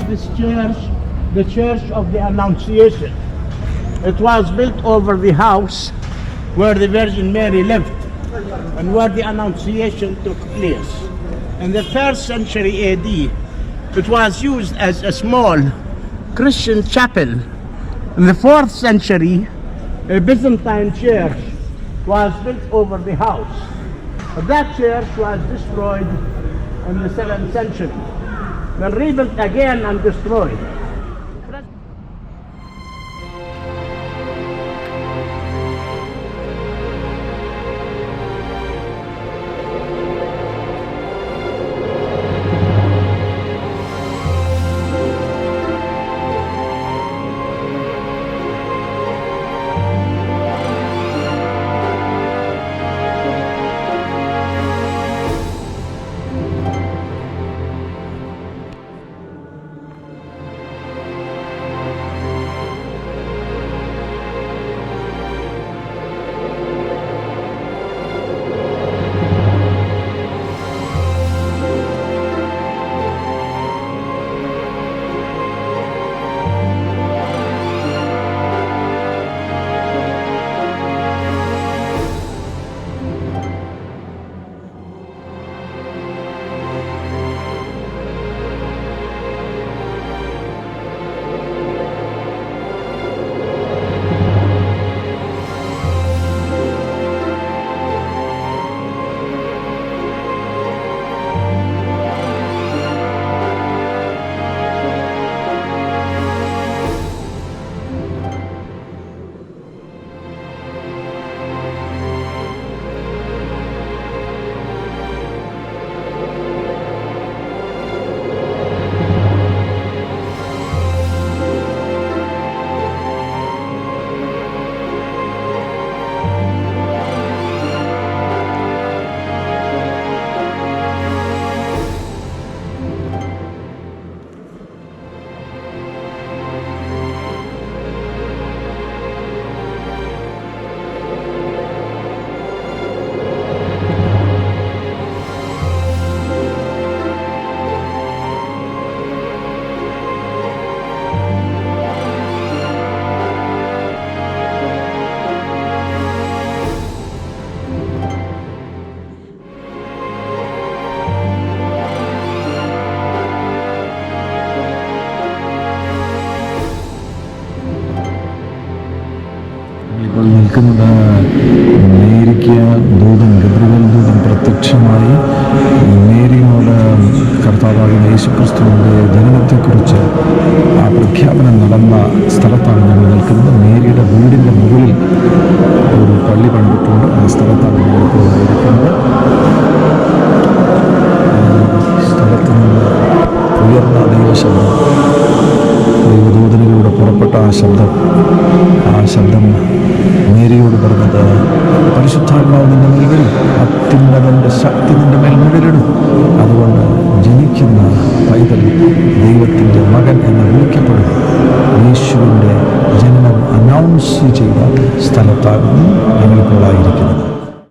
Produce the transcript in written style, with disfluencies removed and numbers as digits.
this church the Church of the Announciation. It was built over the house where the Virgin Mary lived and where the Annunciation took place. In the 1st century AD, it was used as a small Christian chapel. In the 4th century, a Byzantine church was built over the house. But that church was destroyed in the 7th century, then rebuilt again and destroyed. മേരിക്ക് ദൂതൻ Gabriel ദൂതൻ പ്രത്യക്ഷമായി മേരിയോട് കർത്താവാകുന്ന യേശുക്രിസ്തുവിൻ്റെ ജനനത്തെക്കുറിച്ച് ആ പ്രഖ്യാപനം നടന്ന സ്ഥലത്താണ് ഞങ്ങൾ നിൽക്കുന്നത്. മേരിയുടെ വീടിൻ്റെ മുകളിൽ ഒരു പള്ളി പണിതിട്ടുണ്ട്. ആ സ്ഥലത്താണ് ഞങ്ങളിപ്പോൾ ഇരിക്കുന്നത്. സ്ഥലത്ത് നിന്ന് ഉയർന്ന ദൈവശബ്ദം, ദൈവദൂതനിലൂടെ പുറപ്പെട്ട ആ ശബ്ദം മേരിയോട് പറഞ്ഞത്, പരിശുദ്ധാത്മാവ് നിന്റെ മേൽ വരും, അത്യുന്നതന്റെ ശക്തി നിന്റെ മേൽ മുഴലിടും. അതുകൊണ്ട് ജനിക്കുന്ന പൈതൽ ദൈവത്തിൻ്റെ മകൻ എന്ന് വിളിക്കപ്പെടും. യേശുവിൻ്റെ ജനനം അനൗൺസ് ചെയ്ത സ്ഥലത്താണ് ഞങ്ങളിപ്പോൾ ആയിരിക്കുന്നത്.